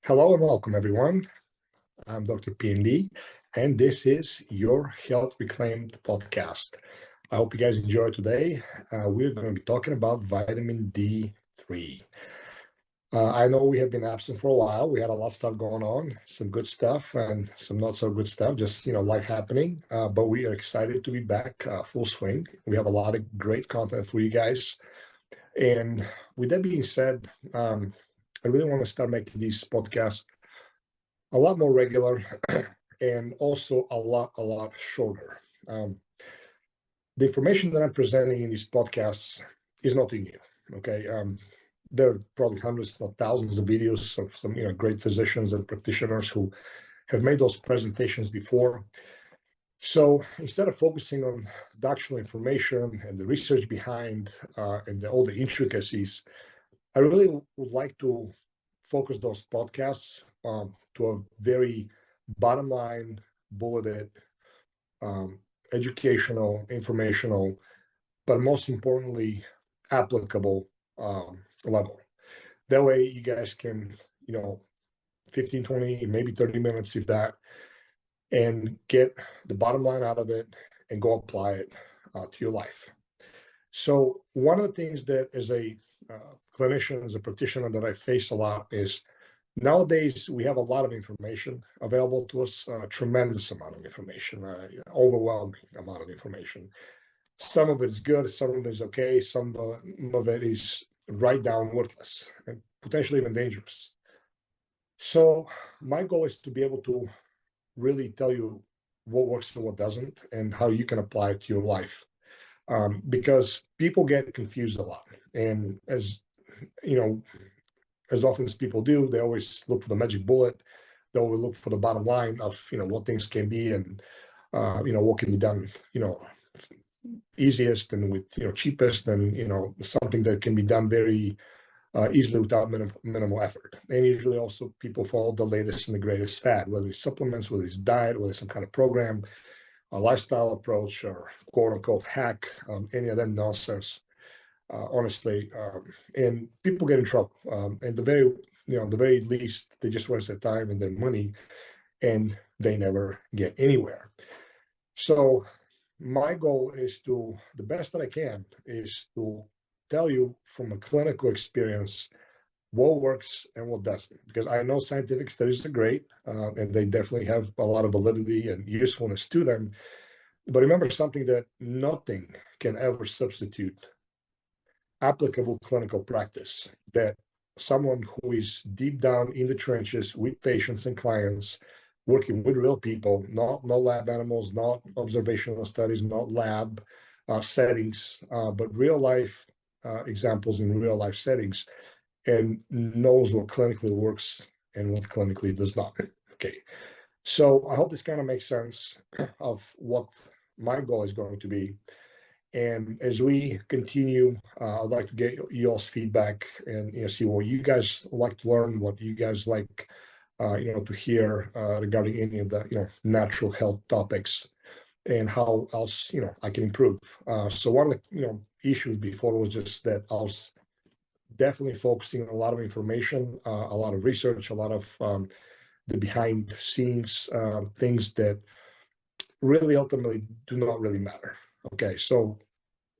Hello and welcome, everyone. I'm DrPND, and this is your Health Reclaimed podcast. I hope you guys enjoy today. We're going to be talking about vitamin D3. I know we have been absent for a while. We had a lot of stuff going on, some good stuff and some not so good stuff, just, life happening. But we are excited to be back full swing. We have a lot of great content for you guys. And with that being said, I really want to start making these podcasts a lot more regular and also a lot shorter. The information that I'm presenting in these podcasts is nothing new, okay? There are probably hundreds, not thousands of videos of some great physicians and practitioners who have made those presentations before. So instead of focusing on the actual information and the research behind and all the intricacies, I really would like to focus those podcasts to a very bottom line, bulleted, educational, informational, but most importantly, applicable level. That way you guys can, 15, 20, maybe 30 minutes, if that, and get the bottom line out of it and go apply it to your life. So one of the things that as a clinician, as a practitioner that I face a lot is nowadays we have a lot of information available to us, a tremendous amount of information, overwhelming amount of information. Some of it is good, some of it is okay, some of it is right down worthless and potentially even dangerous. So my goal is to be able to really tell you what works and what doesn't and how you can apply it to your life. Because people get confused a lot. And as often as people do, they always look for the magic bullet. They always look for the bottom line of, what things can be and, what can be done, easiest and with, cheapest and, something that can be done very easily without minimal effort. And usually also people follow the latest and the greatest fad, whether it's supplements, whether it's diet, whether it's some kind of program, a lifestyle approach, or quote unquote hack, any of that nonsense, honestly. And people get in trouble. And the very least, they just waste their time and their money and they never get anywhere. So my goal is to, the best that I can, is to tell you from a clinical experience what works and what doesn't, because I know scientific studies are great and they definitely have a lot of validity and usefulness to them. But remember something, that nothing can ever substitute applicable clinical practice, that someone who is deep down in the trenches with patients and clients, working with real people, not lab animals, not observational studies, not lab settings, but real life examples in real life settings, and knows what clinically works and what clinically does not. Okay, so I hope this kind of makes sense of what my goal is going to be. And as we continue, I'd like to get y'all's feedback and see what you guys like to learn, what you guys like to hear regarding any of the natural health topics, and how else I can improve. So one of the issues before was just that I was definitely focusing on a lot of information, a lot of research, a lot of the behind the scenes things that really ultimately do not really matter. Okay, so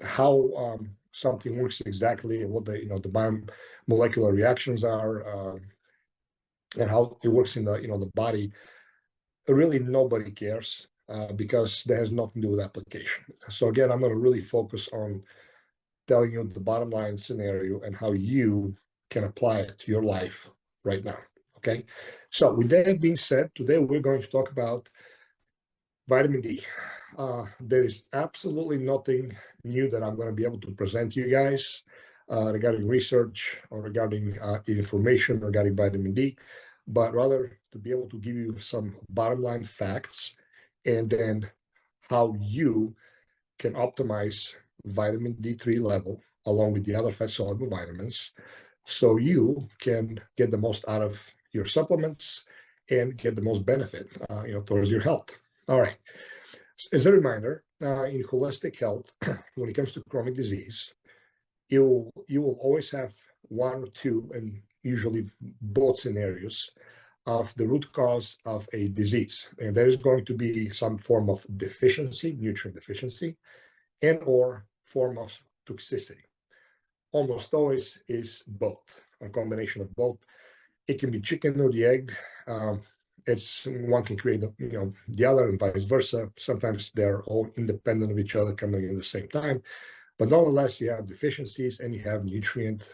how something works exactly and what the the biomolecular reactions are and how it works in the the body, really nobody cares because that has nothing to do with application. So again, I'm going to really focus on telling you the bottom line scenario and how you can apply it to your life right now. Okay, so with that being said, today we're going to talk about vitamin D. There is absolutely nothing new that I'm going to be able to present to you guys regarding research or regarding information regarding vitamin D, but rather to be able to give you some bottom line facts and then how you can optimize vitamin D3 level along with the other fat soluble vitamins so you can get the most out of your supplements and get the most benefit towards your health. All right. As a reminder, in holistic health, when it comes to chronic disease, you will always have one or two, and usually both scenarios, of the root cause of a disease. And there is going to be some form of deficiency, nutrient deficiency, and or form of toxicity. Almost always is both, a combination of both. It can be chicken or the egg. It's one can create the other and vice versa. Sometimes they're all independent of each other coming in the same time. But nonetheless, you have deficiencies and you have nutrient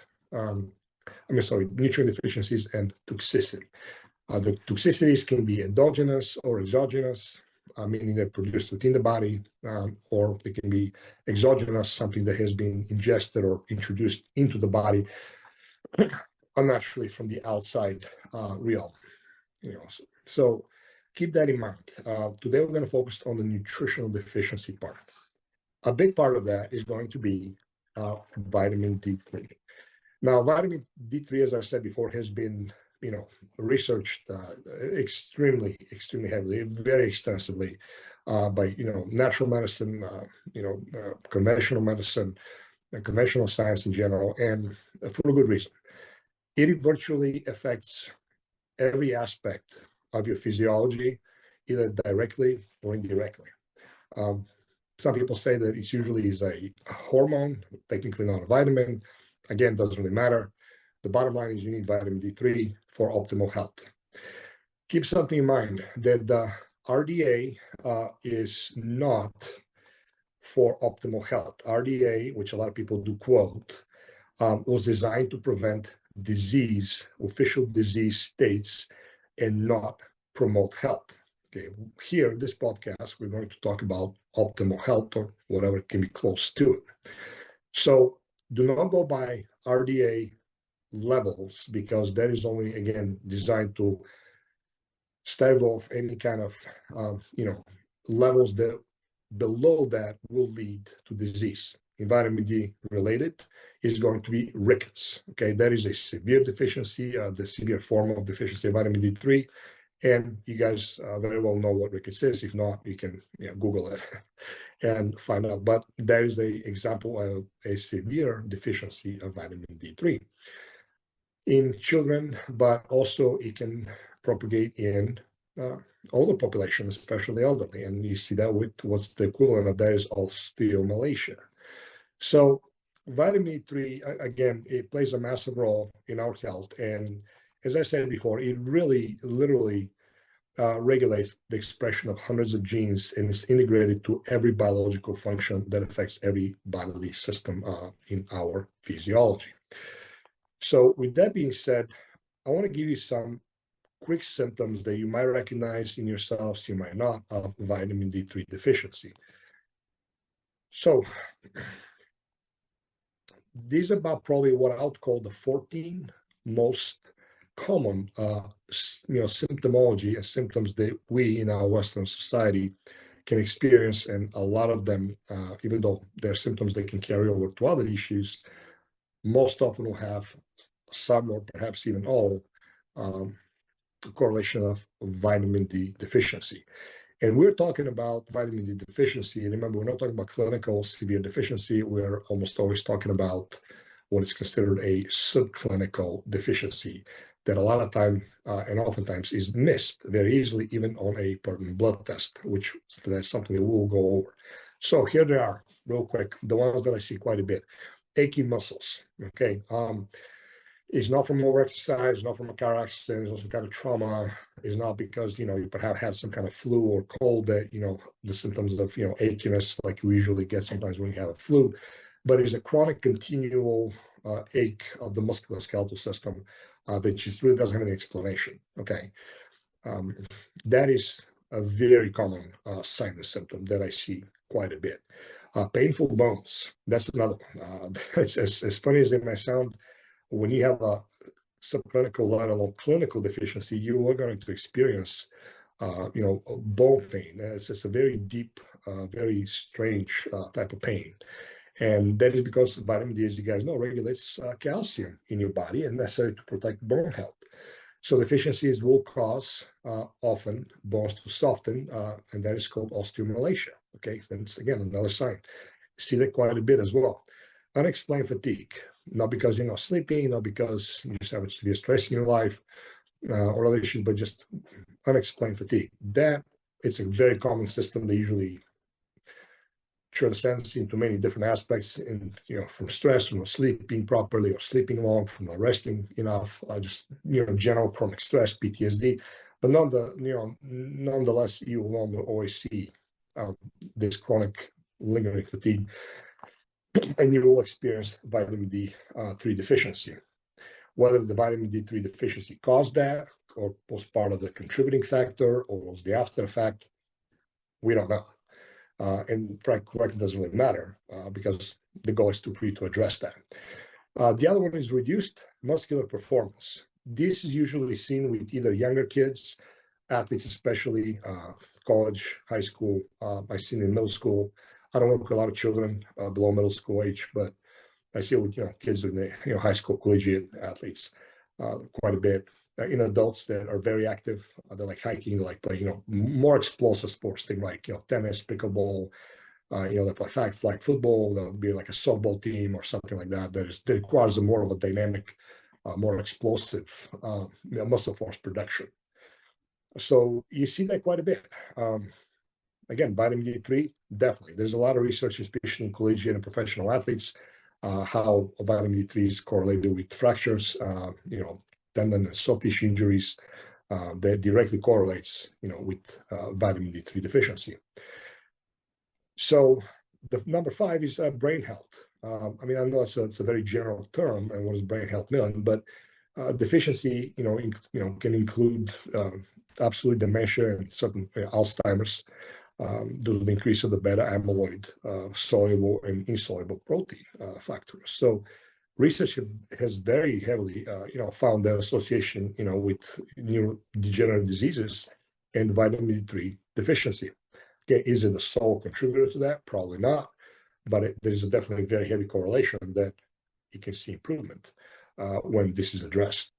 deficiencies and toxicity. The toxicities can be endogenous or exogenous, meaning they're produced within the body, or they can be exogenous, something that has been ingested or introduced into the body unnaturally from the outside realm. So keep that in mind. Today we're going to focus on the nutritional deficiency part. A big part of that is going to be vitamin D3. Now, vitamin D3, as I said before, has been researched extremely heavily, very extensively by natural medicine, conventional medicine, and conventional science in general, and for a good reason. It virtually affects every aspect of your physiology, either directly or indirectly. Some people say that it usually is a hormone, technically not a vitamin. Again, doesn't really matter. The bottom line is you need vitamin D3 for optimal health. Keep something in mind that the RDA is not for optimal health. RDA, which a lot of people do quote, was designed to prevent disease, official disease states, and not promote health. Okay, here, in this podcast, we're going to talk about optimal health or whatever can be close to it. So do not go by RDA levels, because that is only, again, designed to stave off any kind of, levels that below that will lead to disease. In vitamin D related is going to be rickets. Okay, that is a severe deficiency, the severe form of deficiency of vitamin D3. And you guys very well know what rickets is. If not, you can Google it and find out. But that is an example of a severe deficiency of vitamin D3 in children, but also it can propagate in older population, especially elderly. And you see that with what's the equivalent of that is osteomalacia. So vitamin D3, again, it plays a massive role in our health. And as I said before, it really, literally regulates the expression of hundreds of genes and is integrated to every biological function that affects every bodily system in our physiology. So with that being said, I want to give you some quick symptoms that you might recognize in yourselves, you might not, of vitamin D3 deficiency. So these are about probably what I would call the 14 most common symptomology and symptoms that we in our Western society can experience. And a lot of them, even though they're symptoms that can carry over to other issues, most often will have some or perhaps even all correlation of vitamin D deficiency. And we're talking about vitamin D deficiency. And remember, we're not talking about clinical severe deficiency. We're almost always talking about what is considered a subclinical deficiency that a lot of time and oftentimes is missed very easily, even on a pertinent blood test, which that's something that we'll go over. So here they are, real quick, the ones that I see quite a bit. Aching muscles, okay? It's not from overexercise, not from a car accident, it's not some kind of trauma. It's not because, you perhaps had some kind of flu or cold that, the symptoms of, achiness like you usually get sometimes when you have a flu, but it's a chronic continual ache of the musculoskeletal system that just really doesn't have any explanation, okay? That is a very common sign and symptom that I see quite a bit. Painful bones, that's another one. It's as funny as it may sound, when you have a subclinical, let alone clinical deficiency, you are going to experience, bone pain. It's a very deep, very strange type of pain. And that is because vitamin D, as you guys know, regulates calcium in your body and necessary to protect bone health. So deficiencies will cause often bones to soften, and that is called osteomalacia. Okay, that's again another sign. See that quite a bit as well. Unexplained fatigue. not because you're not sleeping, not because you just have severe stress in your life or other issues, but just unexplained fatigue. That it's a very common system. They usually transcends into many different aspects, in from stress, from not sleeping properly or sleeping long, from not resting enough, just general chronic stress, PTSD. But nonetheless, you will always see this chronic lingering fatigue, and you will experience vitamin D3 deficiency. Whether the vitamin D3 deficiency caused that, or was part of the contributing factor, or was the after effect, we don't know. And frankly, it doesn't really matter because the goal is for you to address that. The other one is reduced muscular performance. This is usually seen with either younger kids, athletes especially, college, high school. I've seen in middle school. I don't work with a lot of children below middle school age, but I see it with kids in the high school collegiate athletes quite a bit. In adults that are very active, they like hiking, they like play, more explosive sports, things like, tennis, pickleball, they play flag football, there'll be like a softball team or something like that that requires more of a dynamic, more explosive muscle force production. So you see that quite a bit. Again, vitamin D3, definitely. There's a lot of research, especially in collegiate and professional athletes, how vitamin D3 is correlated with fractures, tendon and soft tissue injuries. That directly correlates, with vitamin D3 deficiency. So the number 5 is brain health. I know it's a very general term, and what does brain health mean? But deficiency, can include absolute dementia and certain Alzheimer's due to the increase of the beta amyloid, soluble and insoluble protein factors. So research has very heavily, found that association, with neurodegenerative diseases and vitamin D3 deficiency. Okay, is it the sole contributor to that? Probably not, but there is a definitely very heavy correlation that you can see improvement when this is addressed.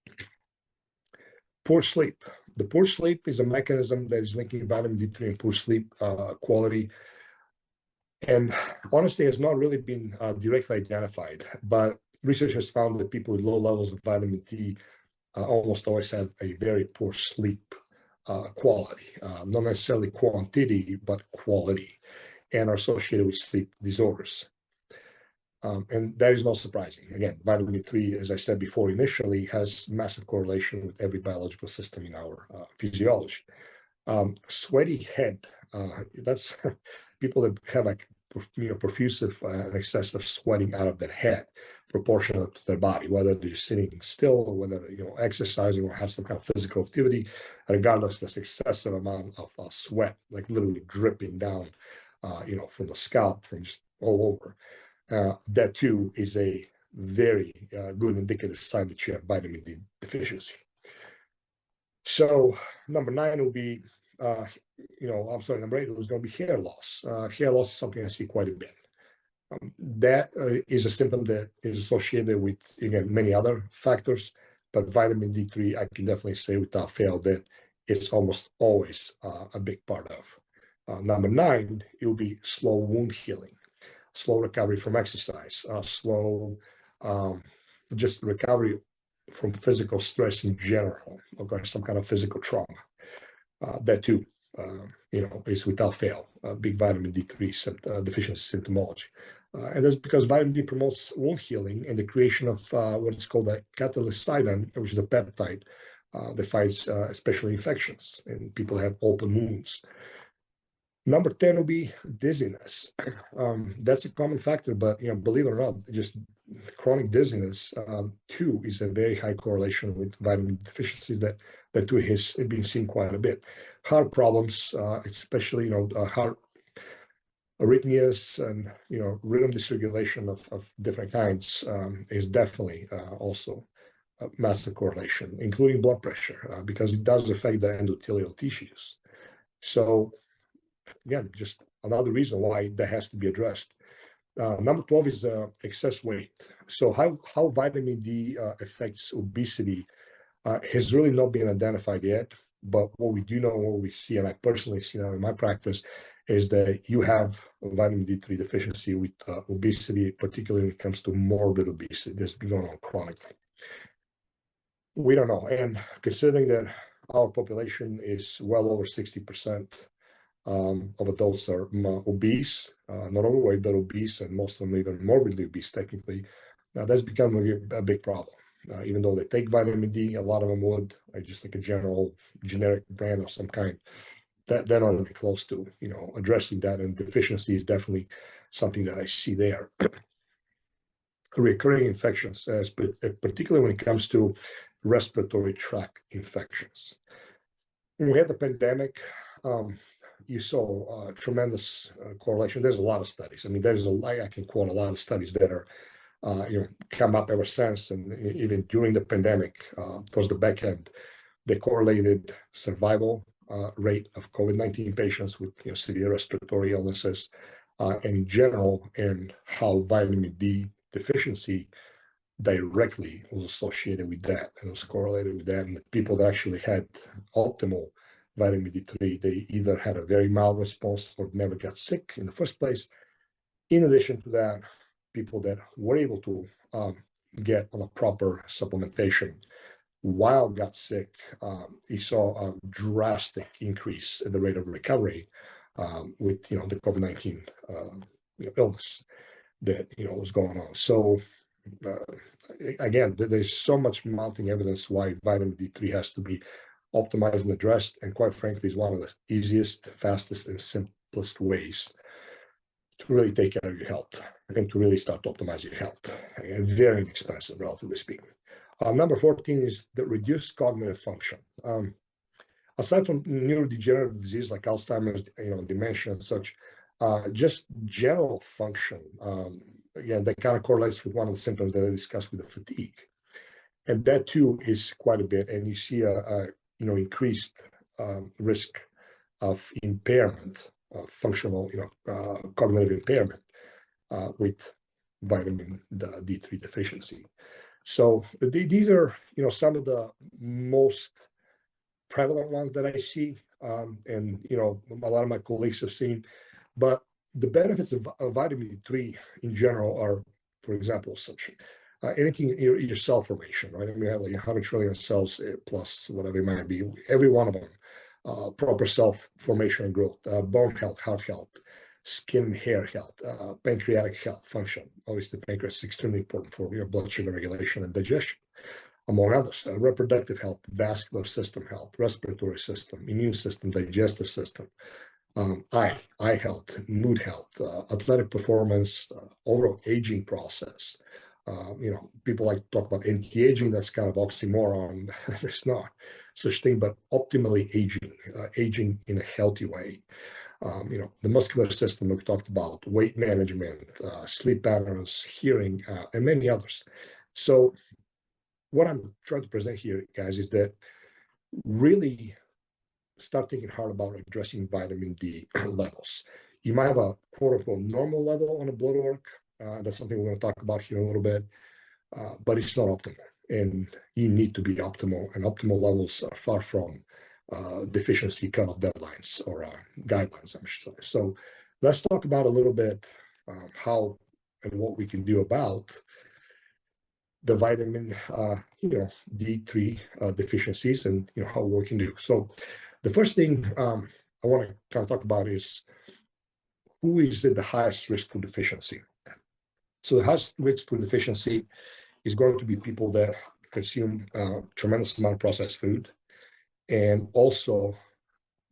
Poor sleep. The poor sleep is a mechanism that is linking vitamin D3 and poor sleep quality. And honestly, has not really been directly identified, but research has found that people with low levels of vitamin D almost always have a very poor sleep quality, not necessarily quantity, but quality, and are associated with sleep disorders. And that is not surprising. Again, vitamin D3, as I said before, initially has massive correlation with every biological system in our physiology. Sweaty head, that's people that have like profusive and excessive sweating out of their head proportional to their body, whether they're sitting still or whether exercising or have some kind of physical activity. Regardless, this excessive amount of sweat, like literally dripping down from the scalp, from just all over, that too is a very good indicative sign that you have vitamin D deficiency. So number 9 will be number 8 was going to be hair loss. Hair loss is something I see quite a bit. That is a symptom that is associated with, again, many other factors, but vitamin D3, I can definitely say without fail that it's almost always a big part of. Number 9, it will be slow wound healing, slow recovery from exercise, slow just recovery from physical stress in general, or some kind of physical trauma. That too, is without fail big vitamin D3 deficiency symptomology. And that's because vitamin D promotes wound healing and the creation of what is called a catalycidin, which is a peptide that fights especially infections, and people have open wounds. Number 10 will be dizziness. That's a common factor, but believe it or not, just chronic dizziness too is a very high correlation with vitamin deficiencies that too has been seen quite a bit. Heart problems, especially heart arrhythmias and rhythm dysregulation of different kinds is definitely also a massive correlation, including blood pressure, because it does affect the endothelial tissues. So again, just another reason why that has to be addressed. Number 12 is excess weight. So how vitamin D affects obesity has really not been identified yet. But what we do know, what we see, and I personally see now in my practice, is that you have vitamin D3 deficiency with obesity, particularly when it comes to morbid obesity that's been going on chronically. We don't know. And considering that our population is well over 60% of adults are obese, not overweight, but obese, and most of them even morbidly obese technically, that's become a big problem. Even though they take vitamin D, a lot of them would, just like a generic brand of some kind, that they're not even close to, addressing that. And deficiency is definitely something that I see there. Recurring infections, particularly when it comes to respiratory tract infections. When we had the pandemic, you saw a tremendous correlation. There's a lot of studies. I mean, I can quote a lot of studies that are, come up ever since, and even during the pandemic, towards the back end, they correlated survival rate of COVID-19 patients with severe respiratory illnesses, and in general, and how vitamin D deficiency directly was associated with that and was correlated with that. And the people that actually had optimal vitamin D3, they either had a very mild response or never got sick in the first place. In addition to that, people that were able to get on a proper supplementation while got sick, he saw a drastic increase in the rate of recovery with the COVID-19 illness that was going on. So again, there's so much mounting evidence why vitamin D3 has to be optimized and addressed, and quite frankly, is one of the easiest, fastest, and simplest ways to really take care of your health and to really start optimizing your health. And very inexpensive, relatively speaking. Number 14 is the reduced cognitive function. Aside from neurodegenerative disease like Alzheimer's, dementia and such, just general function, again, that kind of correlates with one of the symptoms that I discussed with the fatigue. And that too is quite a bit. And you see a increased risk of impairment, functional, cognitive impairment with vitamin D3 deficiency. So these are, some of the most prevalent ones that I see, and a lot of my colleagues have seen. But the benefits of vitamin D3 in general are, for example, such anything your cell formation, right? I mean, we have like 100 trillion cells plus whatever it might be. Every one of them, proper cell formation and growth, bone health, heart health, skin and hair health, pancreatic health function. Obviously, the pancreas is extremely important for your blood sugar regulation and digestion, among others. Reproductive health, vascular system health, respiratory system, immune system, digestive system, eye health, mood health, athletic performance, overall aging process. People like to talk about anti-aging. That's kind of oxymoron. There's not such thing, but optimally aging in a healthy way. The muscular system we talked about, weight management, sleep patterns, hearing, and many others. So what I'm trying to present here, guys, is that really start thinking hard about addressing vitamin D levels. You might have a quote-unquote normal level on a blood work. That's something we're going to talk about here in a little bit, but it's not optimal. And you need to be optimal, and optimal levels are far from deficiency cutoff deadlines or guidelines, I should say. So let's talk about a little bit how and what we can do about the vitamin D3 deficiencies, and how we can do. So the first thing I want to kind of talk about is who is at the highest risk for deficiency. So the highest risk for deficiency is going to be people that consume a tremendous amount of processed food and also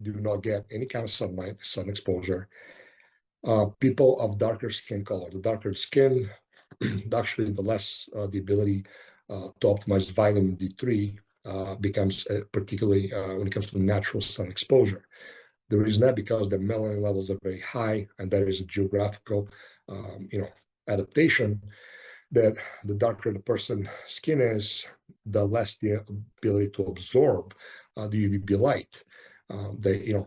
do not get any kind of sunlight, sun exposure. People of darker skin color. The darker the skin, actually, the less the ability to optimize vitamin D3 becomes, particularly when it comes to natural sun exposure. The reason that because their melanin levels are very high, and that is a geographical, adaptation, that the darker the person's skin is, the less the ability to absorb the UVB light that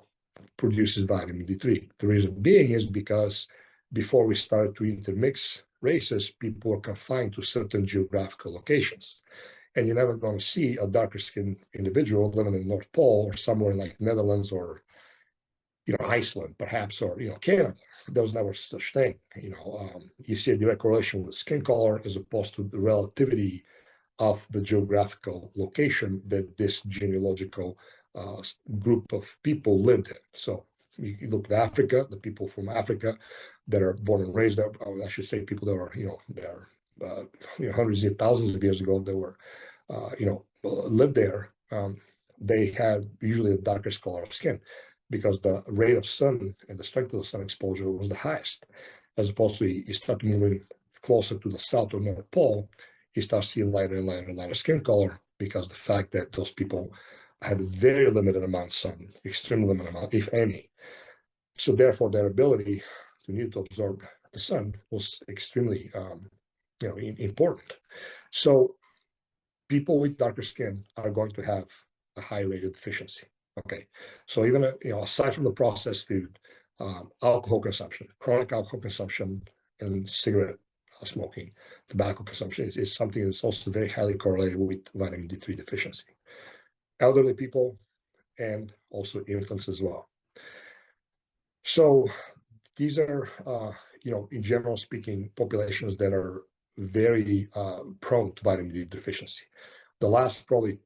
produces vitamin D3. The reason being is because before we started to intermix races, people were confined to certain geographical locations. And you're never going to see a darker skinned individual living in the North Pole or somewhere like Netherlands or Iceland, perhaps, or, Canada. There was never such thing. You see a direct correlation with skin color as opposed to the relativity of the geographical location that this genealogical group of people lived in. So you look at Africa, the people from Africa that are born and raised there, I should say people that are, they're, hundreds of thousands of years ago, they were, lived there. They had usually a darkest color of skin because the rate of sun and the strength of the sun exposure was the highest, as opposed to you start moving closer to the south or north pole, you start seeing lighter and lighter and lighter skin color because the fact that those people had very limited amount of sun, extremely limited amount, if any. So therefore, their ability to need to absorb the sun was extremely, important. So people with darker skin are going to have a high rate of deficiency. Okay, so even aside from the processed food, alcohol consumption, chronic alcohol consumption, and cigarette smoking, tobacco consumption is something that's also very highly correlated with vitamin D3 deficiency. Elderly people and also infants as well. So these are, in general speaking, populations that are very prone to vitamin D deficiency. The last probably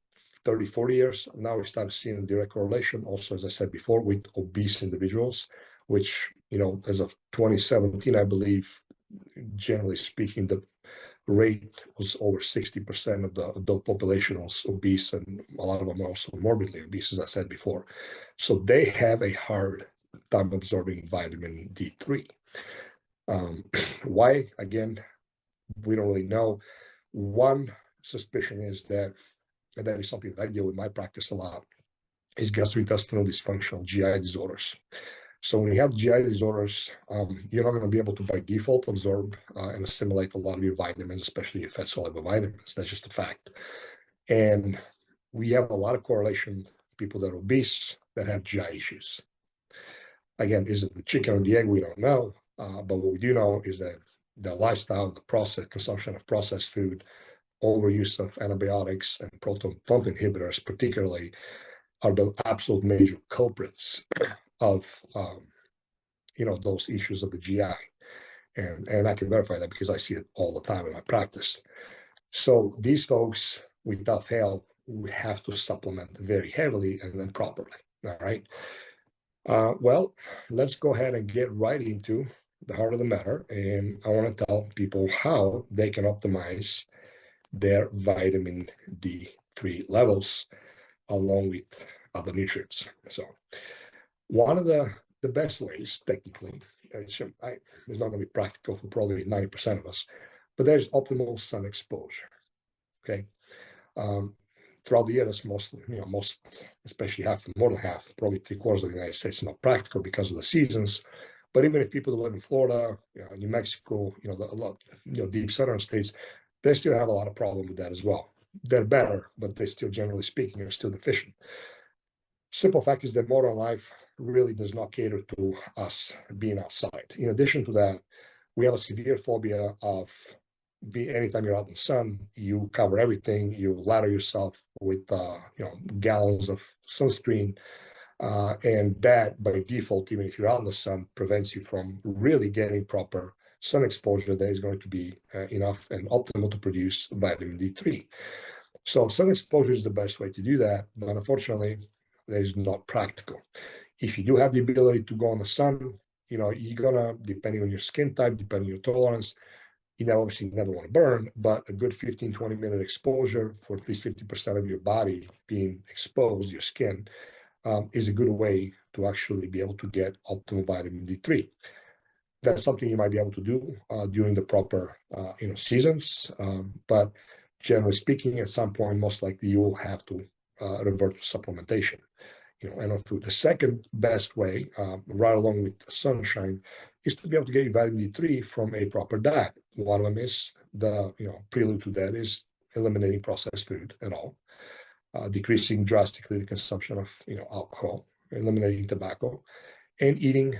30, 40 years, now we start seeing a direct correlation also, as I said before, with obese individuals, which, as of 2017, I believe, generally speaking, the rate was over 60% of the adult population was obese, and a lot of them are also morbidly obese, as I said before. So they have a hard time absorbing vitamin D3. Why? Again, we don't really know. One suspicion is that, and that is something that I deal with in my practice a lot, is gastrointestinal dysfunction, GI disorders. So when you have GI disorders, you're not going to be able to, by default, absorb and assimilate a lot of your vitamins, especially your fat-soluble vitamins. That's just a fact. And we have a lot of correlation, people that are obese that have GI issues. Again, is it the chicken or the egg? We don't know. But what we do know is that the lifestyle, the consumption of processed food, overuse of antibiotics and proton pump inhibitors, particularly, are the absolute major culprits of those issues of the GI, and I can verify that because I see it all the time in my practice. So these folks, without fail, we have to supplement very heavily and then properly. All right. Well, let's go ahead and get right into the heart of the matter, and I want to tell people how they can optimize their vitamin D3 levels along with other nutrients. So one of the best ways, technically, it's not going to be practical for probably 90% of us, but there's optimal sun exposure. Okay. Throughout the year, that's most, especially more than half, probably 3/4 of the United States, not practical because of the seasons. But even if people that live in Florida, New Mexico, a lot, deep southern states, they still have a lot of problem with that as well. They're better, but they still, generally speaking, are still deficient. Simple fact is that modern life really does not cater to us being outside. In addition to that, we have a severe phobia of anytime you're out in the sun, you cover everything, you lather yourself with gallons of sunscreen, and that by default, even if you're out in the sun, prevents you from really getting proper sun exposure that is going to be enough and optimal to produce vitamin D3. So sun exposure is the best way to do that, but unfortunately, that is not practical. If you do have the ability to go in the sun, you're gonna, depending on your skin type, depending on your tolerance, obviously never want to burn, but a good 15, 20-minute exposure for at least 50% of your body being exposed, your skin, is a good way to actually be able to get optimal vitamin D3. That's something you might be able to do during the proper seasons, but generally speaking, at some point, most likely you will have to revert to supplementation. And on food. The second best way, right along with the sunshine, is to be able to get your vitamin D3 from a proper diet. One of them is the prelude to that is eliminating processed food at all, decreasing drastically the consumption of alcohol, eliminating tobacco, and eating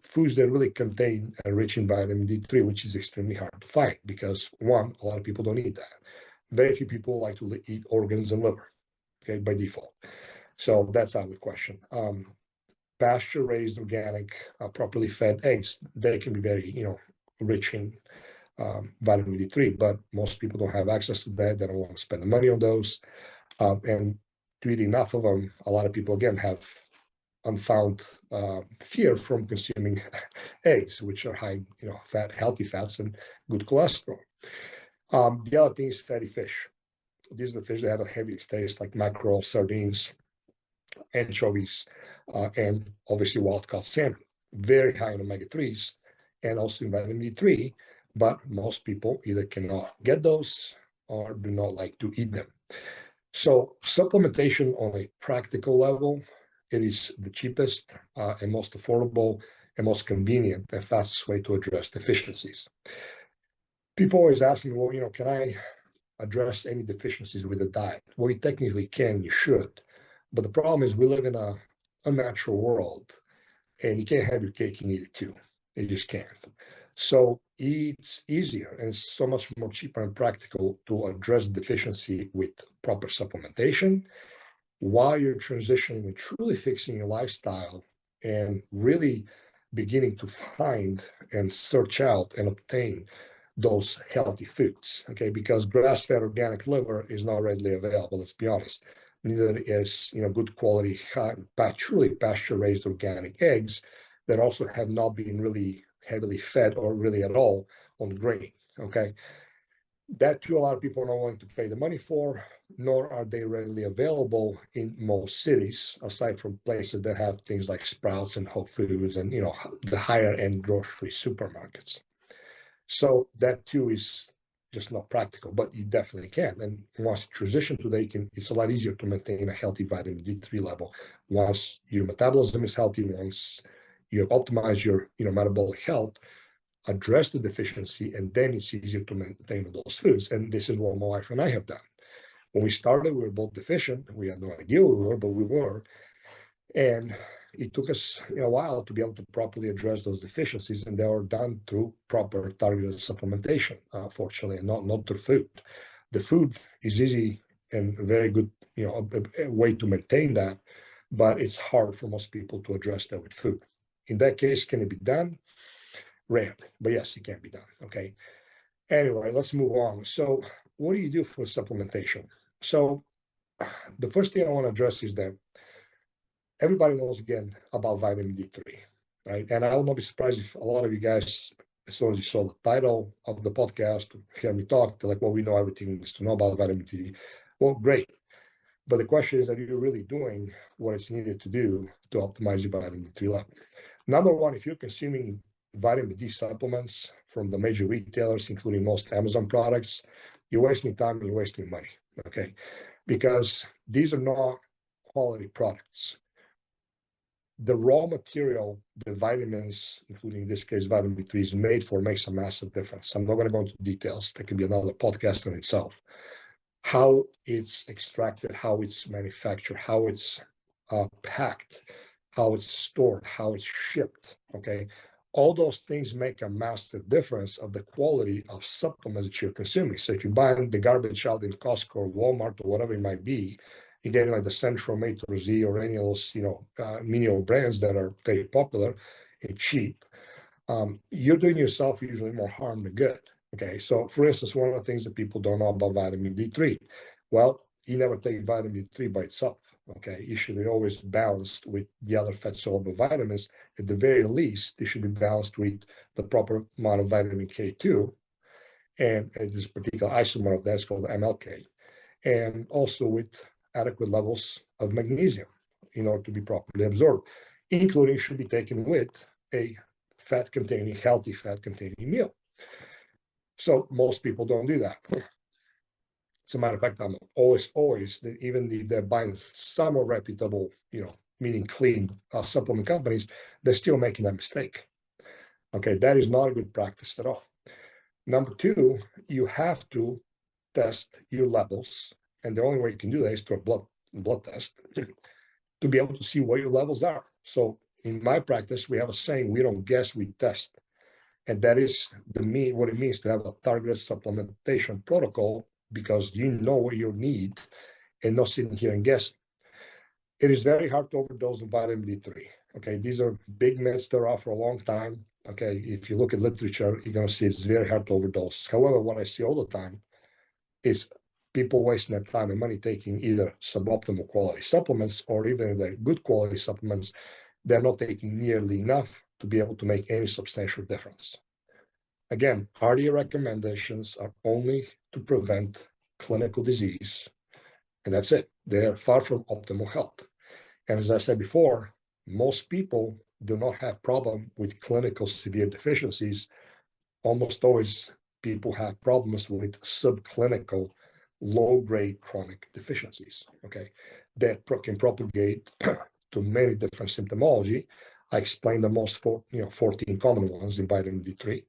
foods that really contain and rich in vitamin D3, which is extremely hard to find because one, a lot of people don't eat that. Very few people like to eat organs and liver, okay, by default. So that's out of the question. pasture-raised, organic, properly fed eggs, they can be very, rich in vitamin D3, but most people don't have access to that. They don't want to spend the money on those. And to eat enough of them, a lot of people, again, have unfound fear from consuming eggs, which are high, fat, healthy fats and good cholesterol. The other thing is fatty fish. These are the fish that have a heavy taste, like mackerel, sardines, anchovies, and obviously wild-caught salmon. Very high in omega-3s and also in vitamin D3, but most people either cannot get those or do not like to eat them. So supplementation on a practical level, it is the cheapest and most affordable and most convenient and fastest way to address deficiencies. People always ask me, well, can I address any deficiencies with a diet? Well, you technically can, you should. But the problem is we live in a unnatural world and you can't have your cake and eat it too. You just can't. So it's easier and so much more cheaper and practical to address deficiency with proper supplementation while you're transitioning and truly fixing your lifestyle and really beginning to find and search out and obtain those healthy foods, okay? Because grass-fed organic liver is not readily available, let's be honest. Neither is, good quality, truly pasture-raised organic eggs that also have not been really heavily fed or really at all on grain, okay? That too, a lot of people are not willing to pay the money for, nor are they readily available in most cities, aside from places that have things like Sprouts and Whole Foods and, the higher end grocery supermarkets. So that too is just not practical, but you definitely can. And once you transition to that, it's a lot easier to maintain a healthy vitamin D3 level. Once your metabolism is healthy, once you have optimized your metabolic health, address the deficiency, and then it's easier to maintain those foods. And this is what my wife and I have done. When we started, we were both deficient. We had no idea we were, but we were. And it took us a while to be able to properly address those deficiencies, and they were done through proper targeted supplementation, fortunately, and not through food. The food is easy and very good, a way to maintain that, but it's hard for most people to address that with food. In that case, can it be done? Rarely, but yes, it can be done, okay? Anyway, let's move on. So what do you do for supplementation? So the first thing I want to address is that everybody knows, again, about vitamin D3, right? And I will not be surprised if a lot of you guys, as soon as you saw the title of the podcast, hear me talk, they're like, well, we know everything there is to know about vitamin D. Well, great. But the question is, are you really doing what is needed to do to optimize your vitamin D3 level? Number one, if you're consuming vitamin D supplements from the major retailers, including most Amazon products, you're wasting time and you're wasting money, okay? Because these are not quality products. The raw material, the vitamins, including in this case, vitamin D3 is made for, makes a massive difference. I'm not going to go into details. That could be another podcast in itself. How it's extracted, how it's manufactured, how it's packed, how it's stored, how it's shipped, okay? All those things make a massive difference of the quality of supplements that you're consuming. So if you're buying the garbage out in Costco or Walmart or whatever it might be, you're getting like the Central Made to Z or any of those, menial brands that are very popular and cheap, you're doing yourself usually more harm than good. Okay, so for instance, one of the things that people don't know about vitamin D3, well, you never take vitamin D3 by itself. Okay, it should be always balanced with the other fat-soluble vitamins. At the very least, it should be balanced with the proper amount of vitamin K2, and this particular isomer of that is called MLK, and also with adequate levels of magnesium in order to be properly absorbed, including should be taken with a healthy fat-containing meal. So most people don't do that. As a matter of fact, I'm always, even they're buying some reputable, meaning clean supplement companies, they're still making that mistake. Okay, that is not a good practice at all. Number two, you have to test your levels, and the only way you can do that is through a blood test to be able to see what your levels are. So in my practice, we have a saying: we don't guess, we test. And that is what it means to have a targeted supplementation protocol, because you know what you need and not sitting here and guessing. It is very hard to overdose on vitamin D3. Okay, these are big myths that are out for a long time. Okay, if you look at literature, you're going to see it's very hard to overdose. However, what I see all the time is people wasting their time and money taking either suboptimal quality supplements, or even the good quality supplements, they're not taking nearly enough to be able to make any substantial difference. Again, RDA recommendations are only to prevent clinical disease, and that's it. They're far from optimal health. And as I said before, most people do not have problem with clinical severe deficiencies. Almost always people have problems with subclinical low-grade chronic deficiencies, okay, that can propagate to many different symptomology. I explained the most 14 common ones in vitamin D3.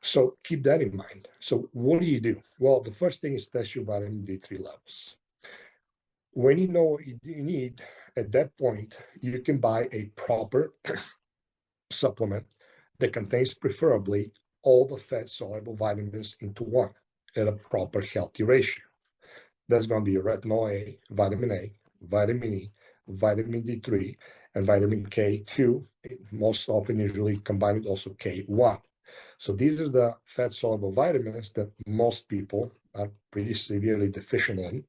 So keep that in mind. So what do? Well, the first thing is test your vitamin D3 levels. When you know what you need, at that point, you can buy a proper supplement that contains preferably all the fat-soluble vitamins into one at a proper healthy ratio. That's going to be retinol A, vitamin E, vitamin D3, and vitamin K2, most often usually combined with also K1. So these are the fat-soluble vitamins that most people are pretty severely deficient in.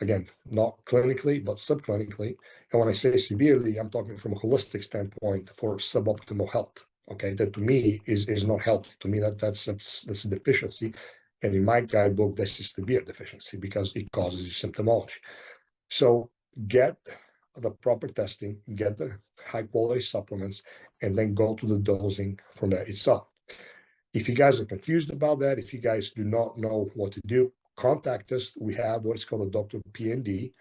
Again, not clinically, but subclinically. And when I say severely, I'm talking from a holistic standpoint for suboptimal health. Okay, that to me is not healthy. To me, that's a deficiency. And in my guidebook, that's a severe deficiency because it causes you symptomology. So get the proper testing, get the high quality supplements, and then go to the dosing from there itself. If you guys are confused about that, if you guys do not know what to do, contact us. We have what is called a DrPND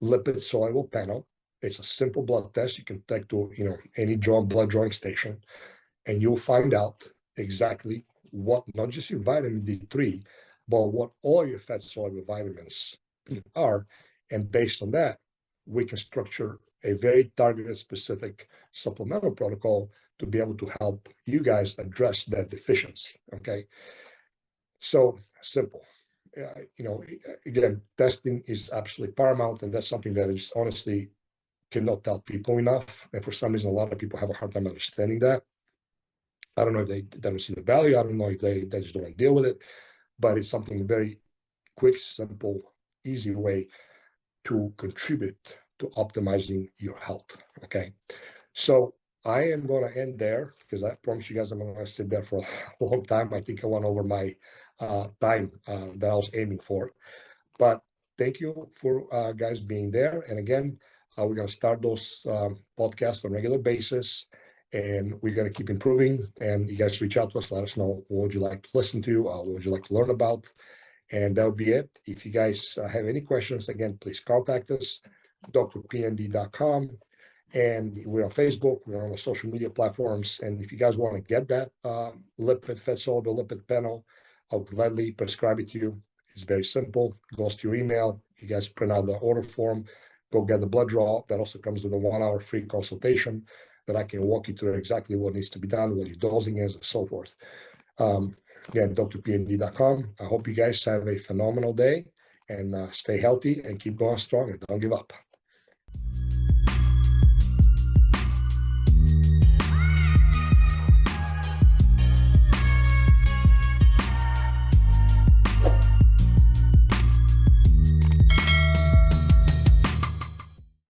lipid soluble panel. It's a simple blood test you can take to any blood drawing station, and you'll find out exactly what, not just your vitamin D3, but what all your fat soluble vitamins are. And based on that, we can structure a very targeted, specific supplemental protocol to be able to help you guys address that deficiency. Okay, so simple. Again, testing is absolutely paramount, and that's something that I just honestly cannot tell people enough. And for some reason, a lot of people have a hard time understanding that. I don't know if they don't see the value. I don't know if they just don't want to deal with it, but it's something very quick, simple, easy way to contribute to optimizing your health. Okay, so I am going to end there because I promise you guys I'm going to sit there for a long time. I think I went over my time that I was aiming for, but thank you for guys being there. And again, we're going to start those podcasts on a regular basis, and we're going to keep improving. And you guys reach out to us, let us know what would you like to listen to, what would you like to learn about, and that'll be it. If you guys have any questions, again, please contact us, DrPND.com. And we're on Facebook, we're on the social media platforms. And if you guys want to get that fat soluble lipid panel, I'll gladly prescribe it to you. It's very simple. It goes to your email. You guys print out the order form, go get the blood draw. That also comes with a 1-hour free consultation that I can walk you through exactly what needs to be done, what your dosing is, and so forth. Again, DrPND.com. I hope you guys have a phenomenal day and stay healthy and keep going strong and don't give up.